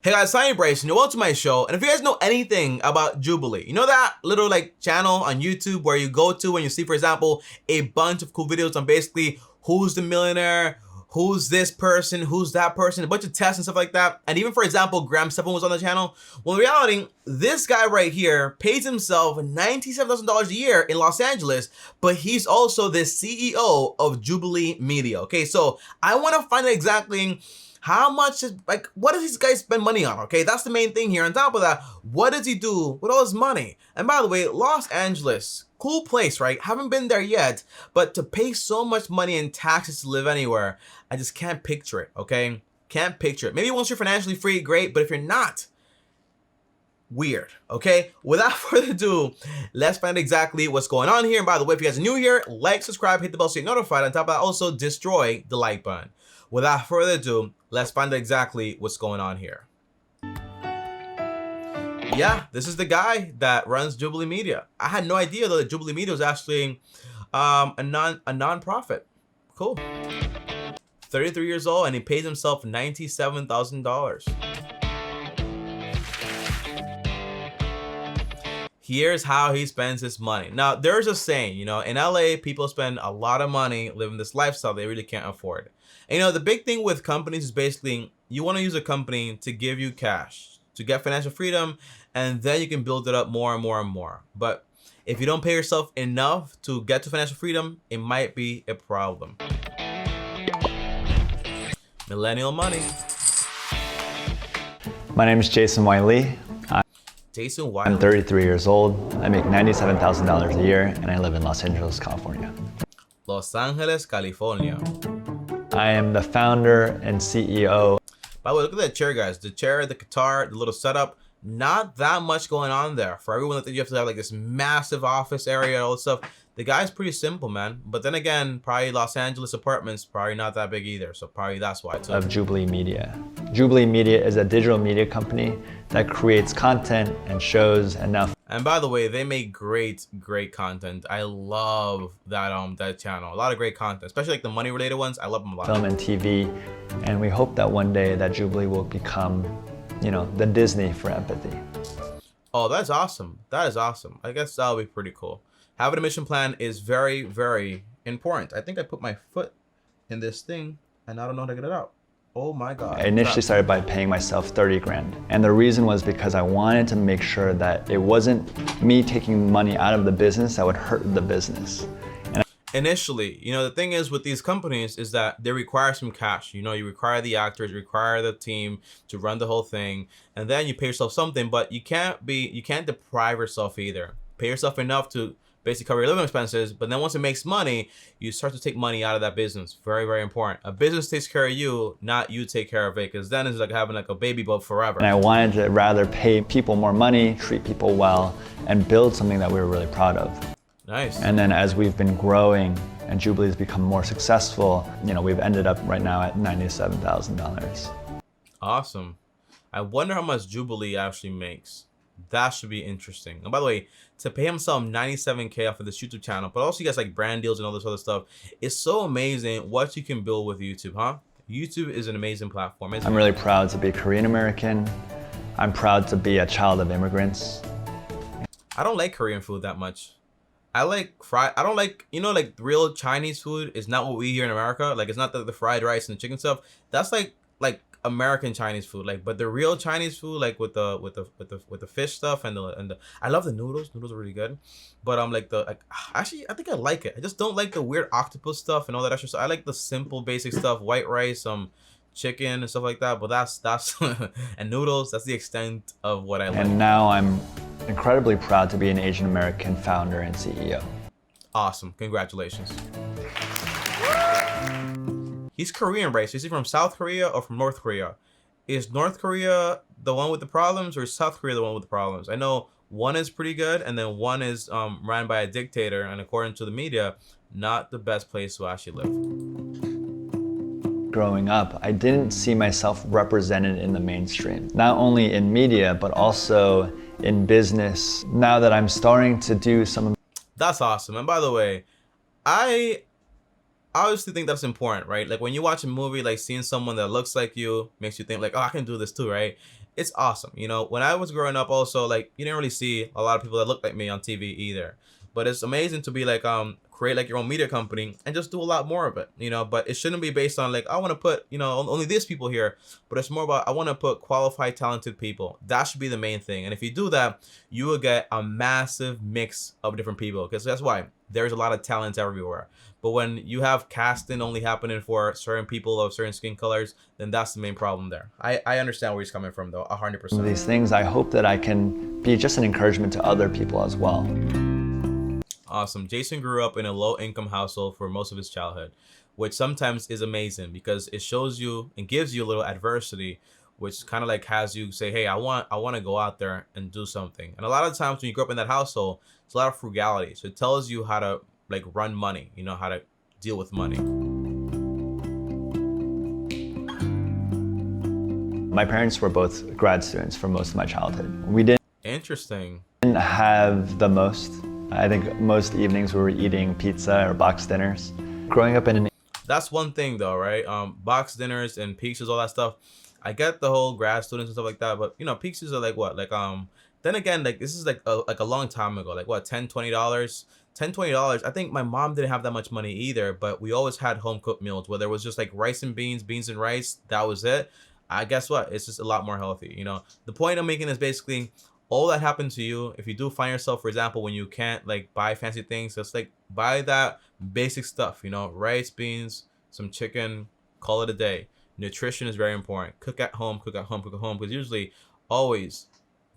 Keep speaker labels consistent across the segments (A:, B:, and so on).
A: Hey guys, I'm Bryson, and welcome to my show. And if you guys know anything about Jubilee, you know that little channel on YouTube where you go to when you see, for example, a bunch of cool videos on basically who's the millionaire, who's this person, who's that person, a bunch of tests and stuff like that. And even, for example, Graham Stephan was on the channel. Well, in reality, this guy right here pays himself $97,000 a year in Los Angeles, but he's also the CEO of Jubilee Media. Okay, so I want to find out exactly how much is, what does this guy spend money on? Okay, that's the main thing here. On top of that, what does he do with all his money? And by the way, Los Angeles, cool place, right? Haven't been there yet, but to pay so much money in taxes to live anywhere, I just can't picture it, okay? Can't picture it. Maybe once you're financially free, great, but if you're not, weird, okay? Without further ado, let's find exactly what's going on here. And by the way, if you guys are new here, like, subscribe, hit the bell so you're notified. On top of that, also destroy the like button. Without further ado, let's find out exactly what's going on here. Yeah, this is the guy that runs Jubilee Media. I had no idea though that Jubilee Media was actually a non-profit. Cool. 33 years old, and he pays himself $97,000. Here's how he spends his money. Now, there's a saying, you know, in LA, people spend a lot of money living this lifestyle they really can't afford. And, you know, the big thing with companies is basically you want to use a company to give you cash, to get financial freedom, and then you can build it up more and more and more. But if you don't pay yourself enough to get to financial freedom, it might be a problem. Millennial money.
B: My name is Jason Wiley.
A: Jason Wiley.
B: I'm 33 years old. I make $97,000 a year, and I live in Los Angeles, California.
A: Los Angeles, California.
B: I am the founder and CEO.
A: By the way, look at that chair, guys. The chair, the guitar, the little setup. Not that much going on there. For everyone that thinks you have to have like this massive office area and all this stuff, the guy's pretty simple, man. But then again, probably Los Angeles apartments, probably not that big either. So probably that's why too.
B: Of Jubilee Media. Jubilee Media is a digital media company that creates content and shows and now.
A: And by the way, they make great content. I love that channel. A lot of great content, especially like the money related ones. I love them a lot.
B: Film and TV, and we hope that one day that Jubilee will become, you know, the Disney for empathy.
A: Oh, that's awesome. That is awesome. I guess that'll be pretty cool. Having a mission plan is very, very important. I think I put my foot in this thing and I don't know how to get it out. Oh my God.
B: I initially started by paying myself 30 grand. And the reason was because I wanted to make sure that it wasn't me taking money out of the business that would hurt the business.
A: Initially, you know, the thing is with these companies is that they require some cash. You know, you require the actors, you require the team to run the whole thing, and then you pay yourself something, but you can't deprive yourself either. Pay yourself enough to basically cover your living expenses, but then once it makes money, you start to take money out of that business. Very, very important. A business takes care of you, not you take care of it, because then it's like having like a baby boat forever.
B: And I wanted to rather pay people more money, treat people well, and build something that we were really proud of.
A: Nice.
B: And then as we've been growing and Jubilee's become more successful, you know, we've ended up right now at $97,000.
A: Awesome. I wonder how much Jubilee actually makes. That should be interesting. And by the way, to pay himself $97K off of this YouTube channel, but also you guys like brand deals and all this other stuff, it's so amazing what you can build with YouTube, huh? YouTube is an amazing platform.
B: I'm really proud to be Korean American. I'm proud to be a child of immigrants.
A: I don't like Korean food that much. I like fried. I don't like, you know, like real Chinese food is not what we here in America. Like it's not the fried rice and the chicken stuff. That's like American Chinese food. Like, but the real Chinese food, like with the fish stuff and the I love the noodles. Noodles are really good. But actually I think I like it. I just don't like the weird octopus stuff and all that extra stuff. I like the simple basic stuff, white rice, chicken and stuff like that. But that's and noodles. That's the extent of what I like.
B: And now I'm incredibly proud to be an Asian American founder and CEO.
A: Awesome. Congratulations. He's Korean, right? So is he from South Korea or from North Korea? Is North Korea the one with the problems or is South Korea the one with the problems? I know one is pretty good and then one is ran by a dictator, and according to the media, not the best place to actually live.
B: Growing up, I didn't see myself represented in the mainstream, not only in media, but also in business. Now that I'm starting to do some.
A: That's awesome. And by the way, I obviously think that's important, right? Like when you watch a movie, like seeing someone that looks like you makes you think like, oh, I can do this too, right? it's awesome. You know, when I was growing up also, like, you didn't really see a lot of people that looked like me on TV either. But it's amazing to be like, create like your own media company and just do a lot more of it, you know. But it shouldn't be based on like, I want to put, you know, only these people here, but it's more about, I want to put qualified, talented people. That should be the main thing. And if you do that, you will get a massive mix of different people, because that's why there's a lot of talents everywhere. But when you have casting only happening for certain people of certain skin colors, then that's the main problem there. I understand where he's coming from though, 100%.
B: These things, I hope that I can be just an encouragement to other people as well.
A: Awesome. Jason grew up in a low-income household for most of his childhood, which sometimes is amazing because it shows you and gives you a little adversity, which kind of like has you say, hey, I want to go out there and do something. And a lot of times when you grow up in that household, it's a lot of frugality. So it tells you how to like run money, you know, how to deal with money.
B: My parents were both grad students for most of my childhood. We didn't have the most. I think most evenings we were eating pizza or box dinners. Growing up in an...
A: That's one thing though, right? Box dinners and pizzas, all that stuff. I get the whole grad students and stuff like that, but you know, pizzas are like what? Like then again, like this is like a long time ago. Like what, $10, $20? $10, $20. I think my mom didn't have that much money either, but we always had home cooked meals, whether it was just like rice and beans, beans and rice, that was it. I guess what? It's just a lot more healthy, you know. The point I'm making is basically all that happened to you, if you do find yourself, for example, when you can't like buy fancy things, just like buy that basic stuff, you know, rice, beans, some chicken, call it a day. Nutrition is very important. Cook at home, cook at home, cook at home, because usually always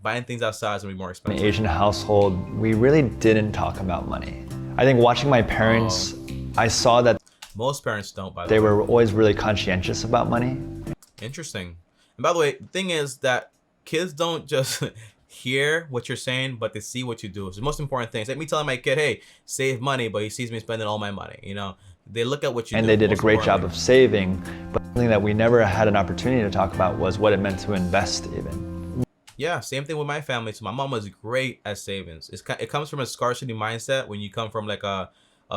A: buying things outside is gonna be more expensive.
B: In an Asian household, we really didn't talk about money. I think watching my parents, I saw that
A: most parents don't, by the way.
B: They were always really conscientious about money.
A: Interesting. And by the way, the thing is that kids don't just hear what you're saying, but they see what you do. It's the most important thing. It's like me telling my kid, hey, save money, but he sees me spending all my money, you know. They look at what you do.
B: And they did a great job of saving, but something that we never had an opportunity to talk about was what it meant to invest even.
A: Yeah, same thing with my family. So my mom was great at savings. It comes from a scarcity mindset when you come from like a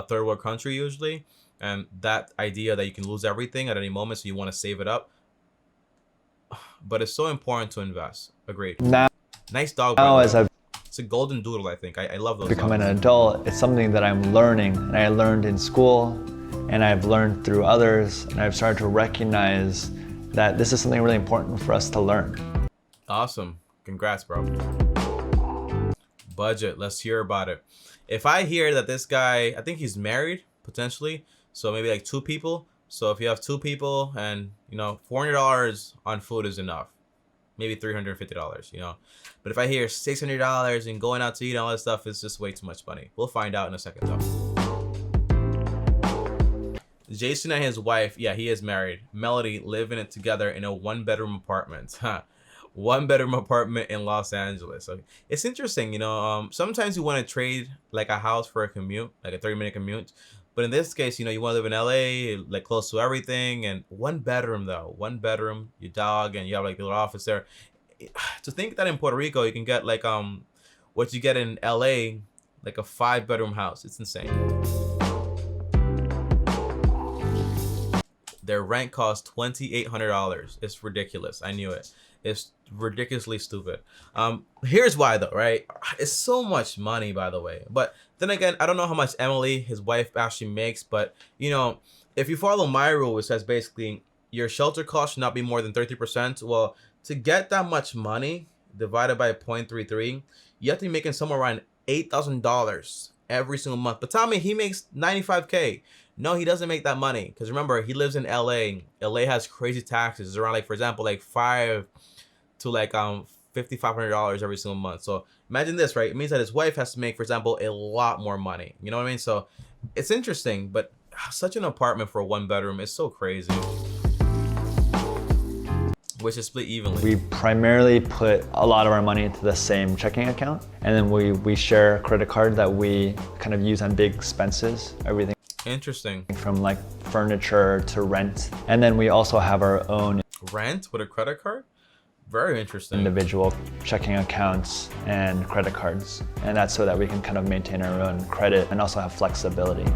A: third world country usually, and that idea that you can lose everything at any moment, so you want to save it up. But it's so important to invest. Agreed. Nice dog.
B: Now as I've
A: It's a golden doodle, I think. I love those.
B: Becoming an adult, it's something that I'm learning, and I learned in school, and I've learned through others, and I've started to recognize that this is something really important for us to learn.
A: Awesome. Congrats, bro. Budget. Let's hear about it. If I hear that this guy, I think he's married, potentially, so maybe like 2 people. So if you have 2 people and, you know, $400 on food is enough. Maybe $350, you know. But if I hear $600 and going out to eat and all that stuff, it's just way too much money. We'll find out in a second, though. Jason and his wife, yeah, he is married. Melody living it together in a 1-bedroom apartment. 1-bedroom apartment in Los Angeles. So it's interesting, you know. Sometimes you want to trade like a house for a commute, like a 30-minute commute. But in this case, you know, you want to live in LA, like close to everything, and 1 bedroom though. 1 bedroom, your dog, and you have like a little office there. To think that in Puerto Rico you can get like what you get in LA, like a 5-bedroom house. It's insane. Their rent costs $2,800. It's ridiculous. I knew it. It's ridiculously stupid. Here's why though, right? It's so much money, by the way. But then again, I don't know how much Emily, his wife, actually makes. But you know, if you follow my rule, which says basically your shelter cost should not be more than 30%. Well, to get that much money divided by 0.33, you have to be making somewhere around $8,000 every single month. But tell me, he makes $95K. No, he doesn't make that money, because remember, he lives in LA. LA has crazy taxes. It's around like, for example, like $500 to like $5,500 every single month. So imagine this, right? It means that his wife has to make, for example, a lot more money. You know what I mean? So it's interesting, but such an apartment for a 1-bedroom is so crazy. Which is split evenly. We
B: primarily put a lot of our money into the same checking account, and then we share a credit card that we kind of use on big expenses, everything.
A: Interesting.
B: From like furniture to rent. And then we also have our own
A: rent with a credit card? Very interesting.
B: Individual checking accounts and credit cards. And that's so that we can kind of maintain our own credit and also have flexibility.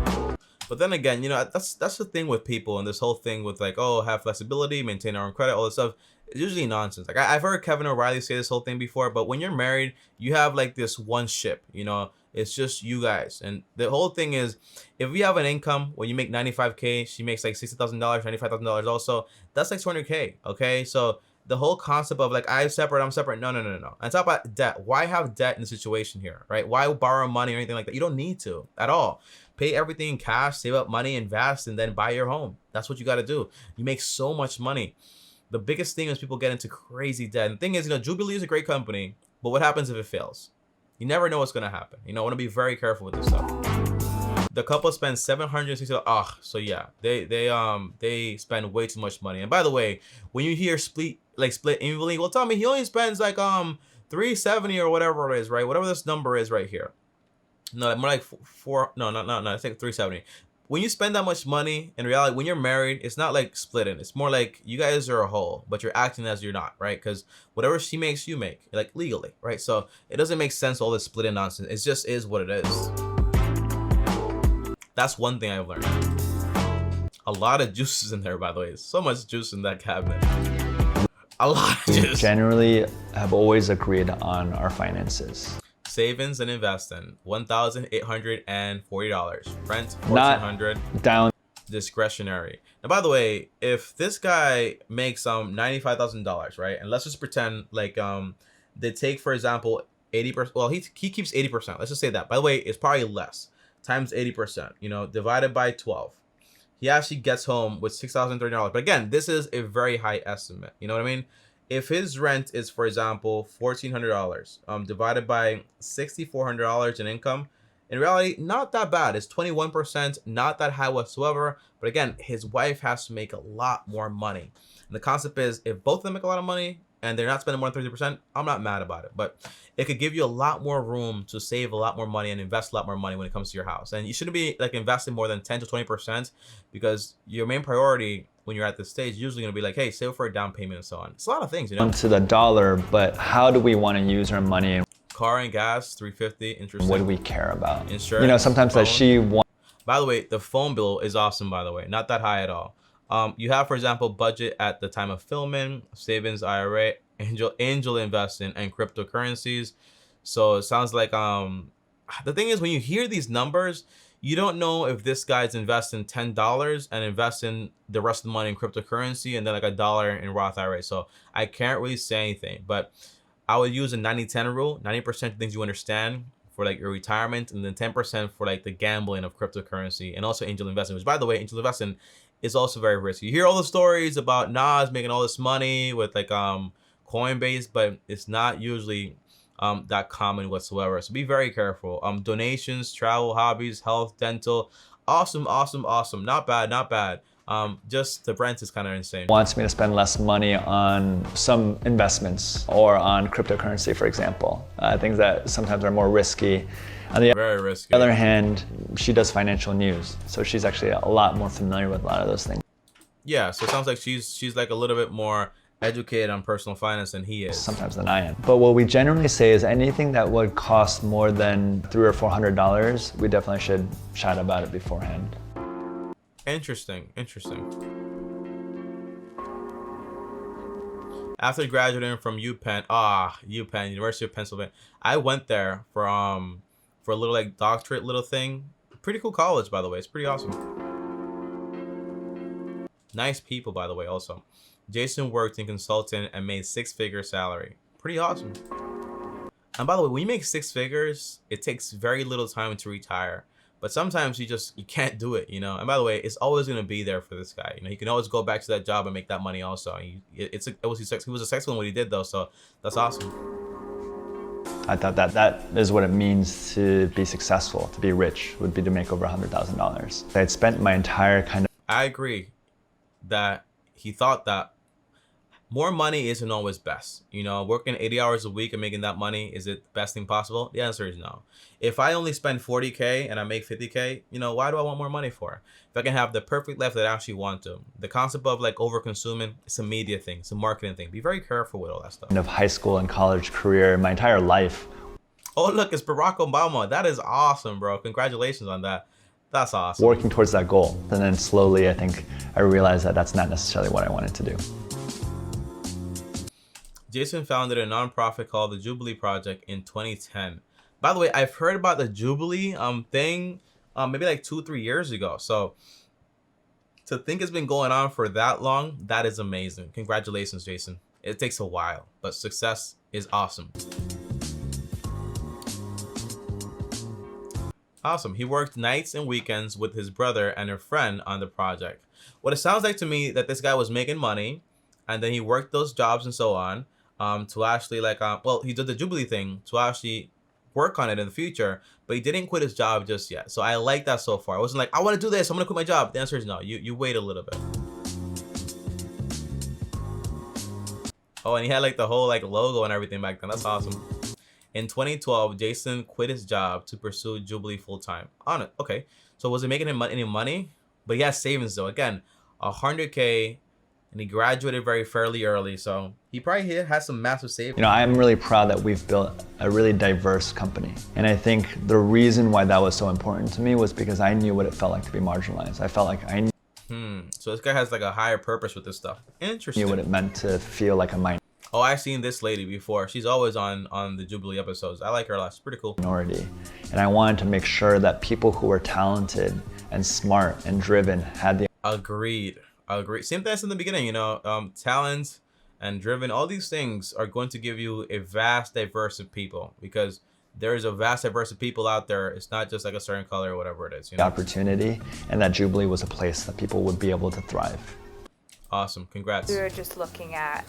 A: But then again, you know, that's the thing with people and this whole thing with like, oh, have flexibility, maintain our own credit, all this stuff. It's usually nonsense. Like I've heard Kevin O'Reilly say this whole thing before, but when you're married, you have like this one ship, you know, it's just you guys. And the whole thing is, if you have an income, when you make 95K, she makes like $60,000, $95,000 also, that's like 200K, okay? So the whole concept of like, I'm separate, no. And talk about debt. Why have debt in the situation here, right? Why borrow money or anything like that? You don't need to at all. Pay everything in cash, save up money, invest, and then buy your home. That's what you got to do. You make so much money. The biggest thing is people get into crazy debt. And the thing is, you know, Jubilee is a great company, but what happens if it fails? You never know what's going to happen. You know, I want to be very careful with this stuff. The couple spends $760. So yeah, they spend way too much money. And by the way, when you hear split evenly, well, tell me he only spends like $370 or whatever it is, right? Whatever this number is right here. No, more like no. I think $370. When you spend that much money, in reality, when you're married, it's not like splitting. It's more like you guys are a whole, but you're acting as you're not, right? Because whatever she makes, you make, like legally, right? So it doesn't make sense, all this splitting nonsense. It just is what it is. That's one thing I've learned. A lot of juices in there, by the way. So much juice in that cabinet. A lot of juice.
B: We generally have always agreed on our finances.
A: Savings and investing, $1,840. Rent,
B: $1,400.
A: $1,400.
B: Down.
A: Discretionary. Now, by the way, if this guy makes $95,000, right? And let's just pretend like they take, for example, 80%. Well, he keeps 80%. Let's just say that. By the way, it's probably less. Times 80%, you know, divided by 12. He actually gets home with $6,030. But again, this is a very high estimate. You know what I mean? If his rent is, for example, $1,400, divided by $6,400 in income, in reality, not that bad. It's 21%, not that high whatsoever. But again, his wife has to make a lot more money. And the concept is, if both of them make a lot of money and they're not spending more than 30%, I'm not mad about it. But it could give you a lot more room to save a lot more money and invest a lot more money when it comes to your house. And you shouldn't be like investing more than 10 to 20%, because your main priority when you're at this stage is usually going to be like, hey, save for a down payment and so on. It's a lot of things, you know.
B: To the dollar, but how do we want to use our money?
A: Car and gas, $350. Interesting.
B: What do we care about?
A: Insurance.
B: You know, sometimes
A: phone.
B: that she wants.
A: By the way, the phone bill is awesome, by the way. Not that high at all. You have, for example, budget at the time of filming, savings, IRA, angel investing, and cryptocurrencies. So it sounds like the thing is, when you hear these numbers, you don't know if this guy's investing $10 and investing the rest of the money in cryptocurrency and then like $1 in Roth IRA. So I can't really say anything, but I would use a 90-10 rule. 90% of things you understand for like your retirement, and then 10% for like the gambling of cryptocurrency, and also angel investing, which, by the way, angel investing is also very risky. You hear all the stories about Nas making all this money with like Coinbase, but it's not usually that common whatsoever. So be very careful. Donations, travel, hobbies, health, dental, awesome. Not bad. Just the rent is kind of insane.
B: Wants me to spend less money on some investments or on cryptocurrency, for example, things that sometimes are more risky. On the
A: Very risky.
B: other hand, she does financial news, so she's actually a lot more familiar with a lot of those things.
A: Yeah, so it sounds like she's like a little bit more educated on personal finance than he is.
B: Sometimes than I am. But what we generally say is anything that would cost more than $300 or $400, we definitely should chat about it beforehand.
A: Interesting. After graduating from UPenn, University of Pennsylvania, I went there for a little like doctorate little thing. Pretty cool college, by the way. It's pretty awesome. Nice people, by the way, also. Jason worked in consulting and made 6-figure salary. Pretty awesome. And by the way, when you make 6 figures, it takes very little time to retire. But sometimes you can't do it, you know. And by the way, it's always gonna be there for this guy. You know, he can always go back to that job and make that money also. He was successful in what he did though, so that's awesome.
B: I thought that is what it means to be successful, to be rich, would be to make over $100,000. I had spent my entire
A: I agree that he thought that more money isn't always best. You know, working 80 hours a week and making that money, is it the best thing possible? The answer is no. If I only spend 40K and I make 50K, you know, why do I want more money for? If I can have the perfect life that I actually want to. The concept of like over consuming, it's a media thing, it's a marketing thing. Be very careful with all that stuff.
B: Of high school and college career, my entire life.
A: Oh, look, it's Barack Obama. That is awesome, bro. Congratulations on that. That's awesome.
B: Working towards that goal. And then slowly, I think I realized that that's not necessarily what I wanted to do.
A: Jason founded a nonprofit called the Jubilee Project in 2010. By the way, I've heard about the Jubilee thing maybe like 2-3 years ago. So to think it's been going on for that long, that is amazing. Congratulations, Jason. It takes a while, but success is awesome. Awesome. He worked nights and weekends with his brother and a friend on the project. What it sounds like to me that this guy was making money, and then he worked those jobs and so on to actually well, he did the Jubilee thing to actually work on it in the future, but he didn't quit his job just yet. So I like that so far. I wasn't like, I want to do this, I'm gonna quit my job. The answer is no. You wait a little bit. Oh, and he had like the whole like logo and everything back then. That's awesome. In 2012, Jason quit his job to pursue Jubilee full time. On it, okay. So was it making him any money? But he has savings though. Again, 100K, and he graduated fairly early, so he probably has some massive savings.
B: You know, I'm really proud that we've built a really diverse company. And I think the reason why that was so important to me was because I knew what it felt like to be marginalized. I felt like I knew
A: So this guy has like a higher purpose with this stuff. Interesting.
B: what it meant to feel like a
A: Oh, I've seen this lady before. She's always on the Jubilee episodes. I like her a lot. She's pretty cool.
B: minority. And I wanted to make sure that people who were talented and smart and driven had the
A: Agreed. Same thing as in the beginning, you know, talent and driven, all these things are going to give you a vast diverse of people, because there is a vast diverse of people out there. It's not just like a certain color or whatever it is, you know?
B: opportunity, and that Jubilee was a place that people would be able to thrive.
A: Awesome. Congrats.
C: We were just looking at.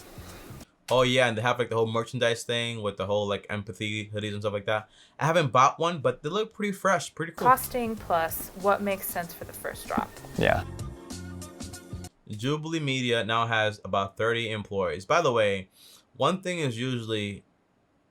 A: Oh yeah, and they have like the whole merchandise thing with the whole like empathy hoodies and stuff like that. I haven't bought one, but they look pretty fresh, pretty cool.
C: Costing plus what makes sense for the first drop.
B: Yeah.
A: Jubilee Media now has about 30 employees. By the way, one thing is usually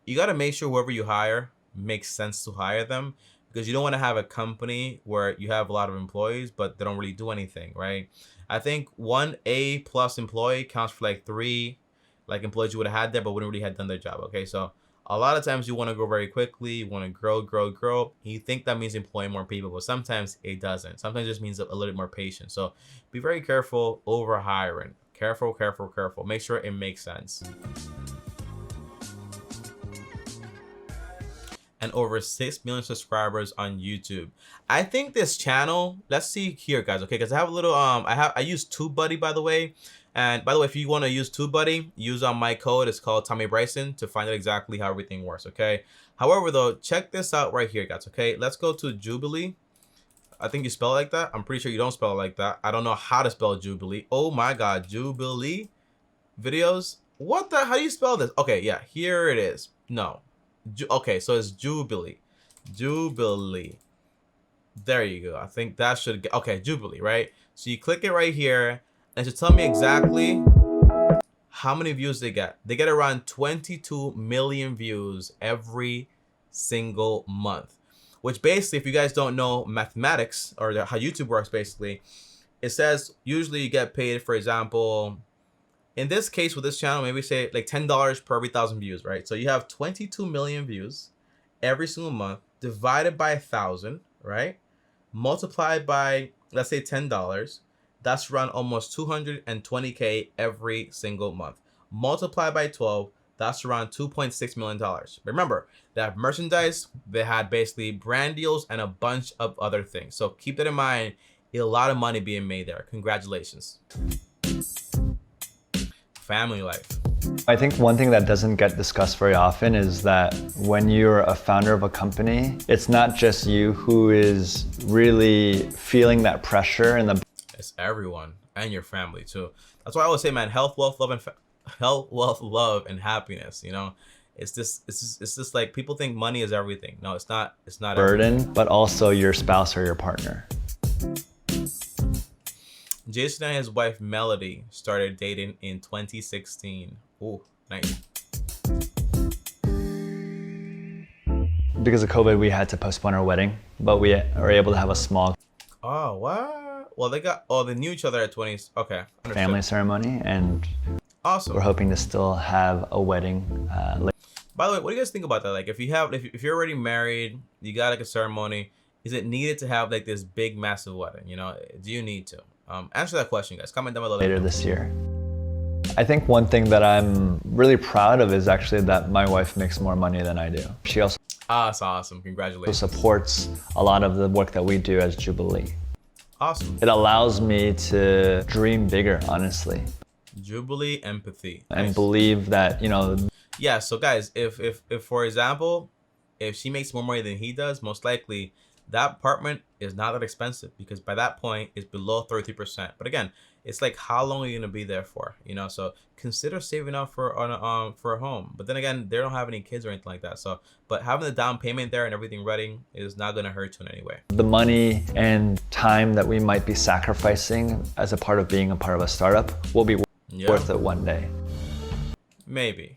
A: you got to make sure whoever you hire makes sense to hire them, because you don't want to have a company where you have a lot of employees but they don't really do anything, right? I think one A+ employee counts for like 3 like employees you would have had there but wouldn't really have done their job. Okay, so a lot of times you want to grow very quickly, you want to grow. You think that means employing more people, but sometimes it doesn't. Sometimes it just means a little bit more patience. So be very careful over hiring. Careful. Make sure it makes sense. And over 6 million subscribers on YouTube. I think this channel, let's see here, guys, okay, because I have a little I use TubeBuddy, by the way. And by the way, if you want to use TubeBuddy, use my code. It's called Tommy Bryson to find out exactly how everything works, okay? However, though, check this out right here, guys, okay? Let's go to Jubilee. I think you spell it like that. I'm pretty sure you don't spell it like that. I don't know how to spell Jubilee. Oh my God, Jubilee videos. What the? How do you spell this? Okay, yeah, here it is. No. Okay, so it's Jubilee. Jubilee. There you go. I think that should get, okay, Jubilee, right? So you click it right here, and it should tell me exactly how many views they get. They get around 22 million views every single month, which basically, if you guys don't know mathematics or how YouTube works, basically, it says usually you get paid, for example, in this case with this channel, maybe say like $10 per every 1,000 views, right? So you have 22 million views every single month divided by 1,000, right? Multiplied by, let's say, $10. That's around almost 220K every single month. Multiplied by 12, that's around $2.6 million. Remember, they have merchandise, they had basically brand deals and a bunch of other things. So keep that in mind. A lot of money being made there. Congratulations. Family life.
B: I think one thing that doesn't get discussed very often is that when you're a founder of a company, it's not just you who is really feeling that pressure, and
A: it's everyone and your family too. That's why I always say, man, health, wealth, love, and happiness. You know, it's just like people think money is everything. No, it's not. It's not
B: burden,
A: everything.
B: But also your spouse or your partner.
A: Jason and his wife Melody started dating in 2016. Ooh, nice.
B: Because of COVID, we had to postpone our wedding, but we were able to have a small
A: Oh, what? Well, they knew each other at 20s. Okay, understood.
B: Family ceremony, and
A: awesome.
B: We're hoping to still have a wedding later.
A: By the way, what do you guys think about that? Like, if you're already married, you got like a ceremony, is it needed to have like this big, massive wedding? You know, do you need to? Answer that question, guys. Comment down below.
B: Later this year. I think one thing that I'm really proud of is actually that my wife makes more money than I do. She also
A: That's awesome. Congratulations.
B: supports a lot of the work that we do as Jubilee.
A: Awesome.
B: It allows me to dream bigger, honestly,
A: Jubilee empathy.
B: and
A: Nice.
B: believe that, you know,
A: Yeah, so guys, if for example, if she makes more money than he does, most likely that apartment is not that expensive because by that point it's below 33%. But again, it's like how long are you gonna be there for? You know, so consider saving up for a home. But then again, they don't have any kids or anything like that. So, but having the down payment there and everything ready is not gonna hurt you in any way.
B: the money and time that we might be sacrificing as a part of being a part of a startup will be
A: Yeah.
B: worth it one day.
A: Maybe.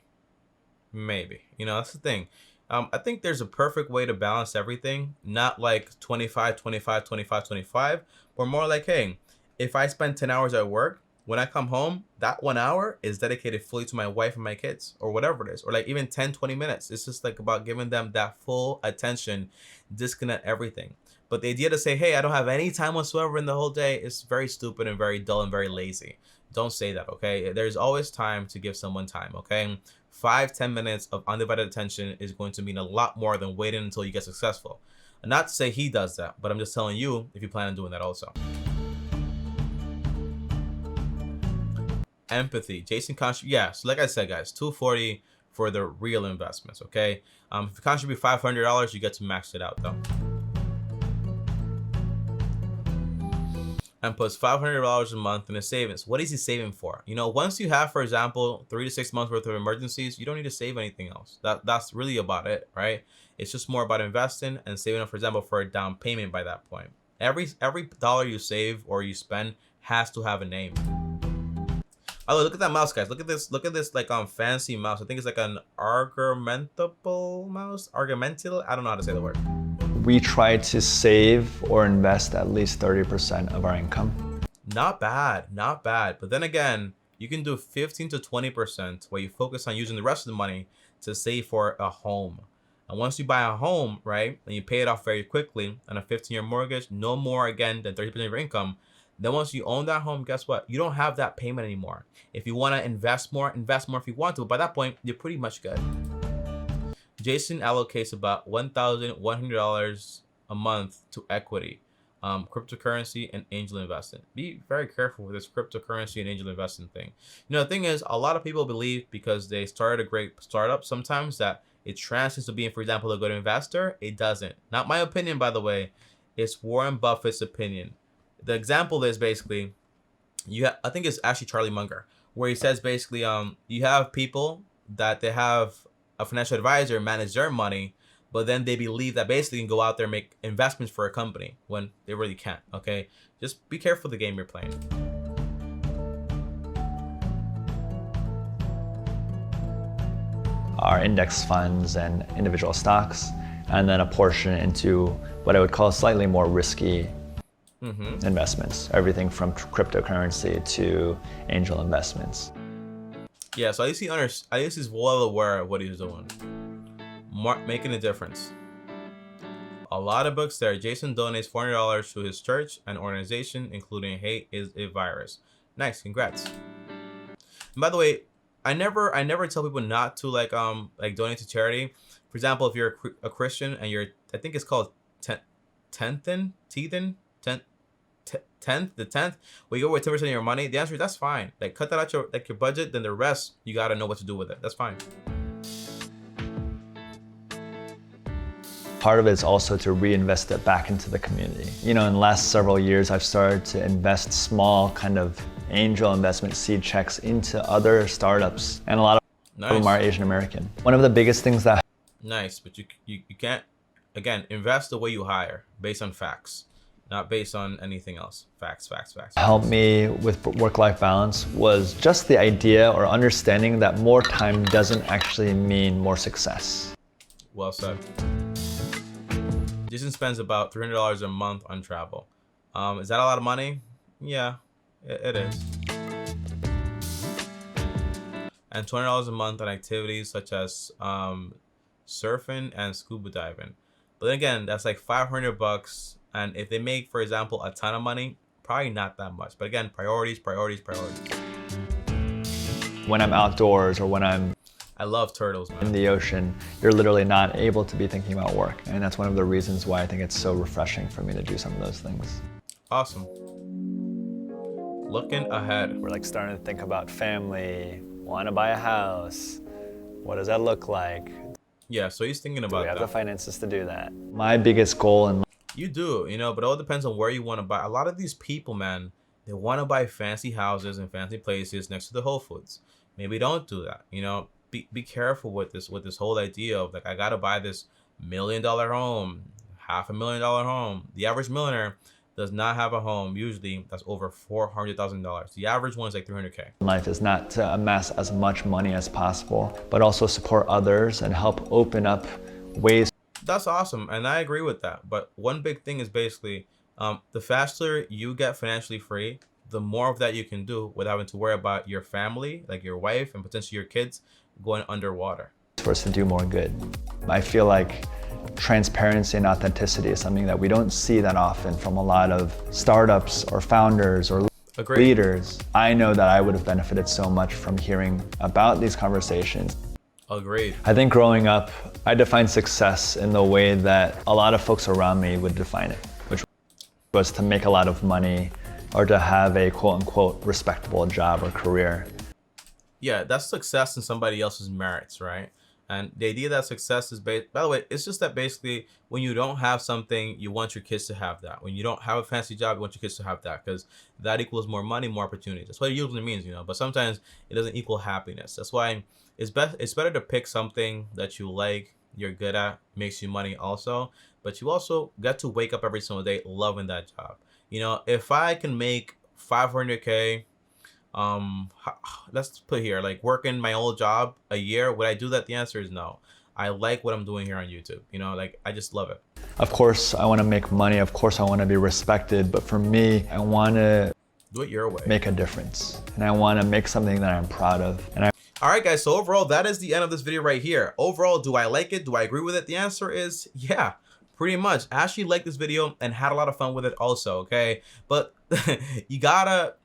A: You know, that's the thing. I think there's a perfect way to balance everything. Not like 25, 25, 25, 25, but more like, hey, if I spend 10 hours at work, when I come home, that 1 hour is dedicated fully to my wife and my kids or whatever it is. Or like even 10, 20 minutes. It's just like about giving them that full attention, disconnect everything. But the idea to say, hey, I don't have any time whatsoever in the whole day is very stupid and very dull and very lazy. Don't say that, okay? There's always time to give someone time, okay? 5-10 minutes of undivided attention is going to mean a lot more than waiting until you get successful. And not to say he does that, but I'm just telling you if you plan on doing that also. Empathy. Jason contribute. Yeah, so like I said, guys, $240 for the real investments, okay? If you contribute $500, you get to max it out though. And puts $500 a month in a savings. What is he saving for? You know, once you have, for example, 3 to 6 months worth of emergencies, you don't need to save anything else. That's really about it, right? It's just more about investing and saving up, for example, for a down payment by that point. Every dollar you save or you spend has to have a name. Oh, look at that mouse, guys. Look at this like fancy mouse. I think it's like an argumentable mouse. Argumental. I don't know how to say the word.
B: We try to save or invest at least 30% of our income.
A: Not bad. But then again, you can do 15 to 20% where you focus on using the rest of the money to save for a home. And once you buy a home, right, and you pay it off very quickly on a 15-year mortgage, no more again than 30% of your income. Then once you own that home, guess what? You don't have that payment anymore. If you want to invest more if you want to. But by that point, you're pretty much good. Jason allocates about $1,100 a month to equity, cryptocurrency, and angel investing. Be very careful with this cryptocurrency and angel investing thing. You know, the thing is, a lot of people believe because they started a great startup sometimes that it translates to being, for example, a good investor. It doesn't. Not my opinion, by the way. It's Warren Buffett's opinion. The example is basically, I think it's actually Charlie Munger, where he says basically, you have people that they have a financial advisor manage their money, but then they believe that basically you can go out there and make investments for a company when they really can't, okay? Just be careful of the game you're playing.
B: Our index funds and individual stocks, and then a portion into what I would call slightly more risky investments, everything from cryptocurrency to angel investments.
A: Yeah, so at least he's well aware of what he's doing. Making a difference. A lot of books there. Jason donates $400 to his church and organization, including Hate is a Virus. Nice, congrats. And by the way, I never tell people not to like donate to charity. For example, if you're a Christian and you're, I think it's called tenth, where you go with 10% of your money, the answer is that's fine. Like cut that out your budget, then the rest you gotta know what to do with it. That's fine.
B: Part of it is also to reinvest it back into the community. You know, in the last several years, I've started to invest small kind of angel investment seed checks into other startups, and a lot of them are Asian American. One of the biggest things that
A: Nice, but you can't, again, invest the way you hire, based on facts, not based on anything else. Facts.
B: helped me with work-life balance was just the idea or understanding that more time doesn't actually mean more success.
A: Well said. Jason spends about $300 a month on travel. Is that a lot of money? Yeah, it is. And $20 a month on activities such as surfing and scuba diving. But then again, that's like $500. And if they make, for example, a ton of money, probably not that much. But again, priorities.
B: When I'm outdoors or when I'm
A: I love turtles, man.
B: in the ocean, you're literally not able to be thinking about work. And that's one of the reasons why I think it's so refreshing for me to do some of those things.
A: Awesome. Looking ahead.
B: We're like starting to think about family, want to buy a house. What does that look like?
A: Yeah, so he's thinking about
B: Do we have
A: that.
B: the finances to do that? My biggest goal in
A: You do, you know, but it all depends on where you want to buy. A lot of these people, man, they want to buy fancy houses and fancy places next to the Whole Foods. Maybe don't do that. You know, be careful with this whole idea of like, I gotta buy this $1 million home, $500,000 home. The average millionaire does not have a home usually that's over $400,000. The average one is like $300K.
B: life is not to amass as much money as possible, but also support others and help open up ways.
A: That's awesome, and I agree with that. But one big thing is basically the faster you get financially free, the more of that you can do without having to worry about your family, like your wife and potentially your kids, going underwater.
B: For us to do more good. I feel like transparency and authenticity is something that we don't see that often from a lot of startups or founders or
A: Agreed.
B: leaders. I know that I would have benefited so much from hearing about these conversations.
A: Agreed.
B: I think growing up, I defined success in the way that a lot of folks around me would define it, which was to make a lot of money or to have a quote unquote respectable job or career.
A: Yeah, that's success in somebody else's merits, right? And the idea that success is based, by the way, it's just that basically when you don't have something, you want your kids to have that. When you don't have a fancy job, you want your kids to have that because that equals more money, more opportunities. That's what it usually means, you know, but sometimes it doesn't equal happiness. That's why it's better to pick something that you like, you're good at, makes you money also, but you also get to wake up every single day loving that job. You know, if I can make 500K, let's put here, like working my old job a year, would I do that? The answer is no. I like what I'm doing here on YouTube. You know, like I just love it.
B: Of course, I want to make money. Of course, I want to be respected. But for me, I want to
A: do it your way.
B: Make a difference. And I want to make something that I'm proud of.
A: All right, guys. So overall, that is the end of this video right here. Overall, do I like it? Do I agree with it? The answer is yeah, pretty much. I actually liked this video and had a lot of fun with it also, okay? But you gotta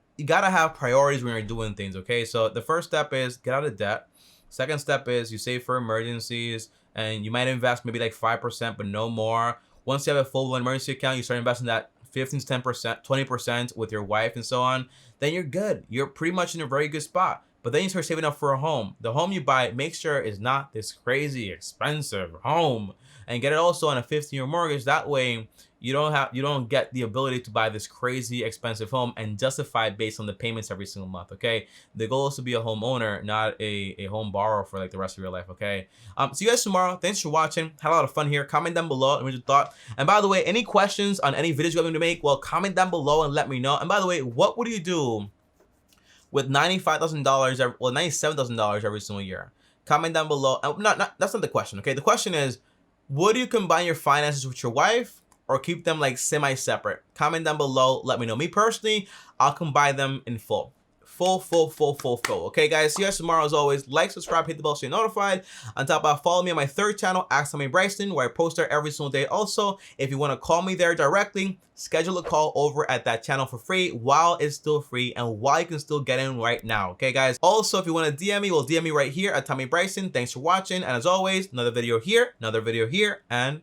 A: have priorities when you're doing things, okay? So the first step is get out of debt. Second step is you save for emergencies and you might invest maybe like 5%, but no more. Once you have a full-blown emergency account, you start investing that 15 to 10%, 20% with your wife and so on, then you're good. You're pretty much in a very good spot. But then you start saving up for a home. The home you buy, make sure it's not this crazy expensive home, and get it also on a 15-year mortgage. That way you don't get the ability to buy this crazy expensive home and justify it based on the payments every single month, okay? The goal is to be a homeowner, not a home borrower for like the rest of your life, okay? See you guys tomorrow. Thanks for watching. Had a lot of fun here. Comment down below and what you thought. And by the way, any questions on any videos you're going to make, well, comment down below and let me know. And by the way, what would you do with $95,000, well, $97,000 every single year? Comment down below. That's not the question, okay? The question is, would you combine your finances with your wife or keep them like semi-separate? Comment down below. Let me know. Me personally, I'll combine them in full. Full. Okay, guys. See you guys tomorrow as always. Like, subscribe, hit the bell so you're notified. On top of that, follow me on my third channel, Ask Me Bryson, where I post there every single day. Also, if you want to call me there directly, schedule a call over at that channel for free while it's still free and while you can still get in right now. Okay, guys. Also, if you want to DM me, well, DM me right here at Tommy Bryson. Thanks for watching. And as always, another video here, and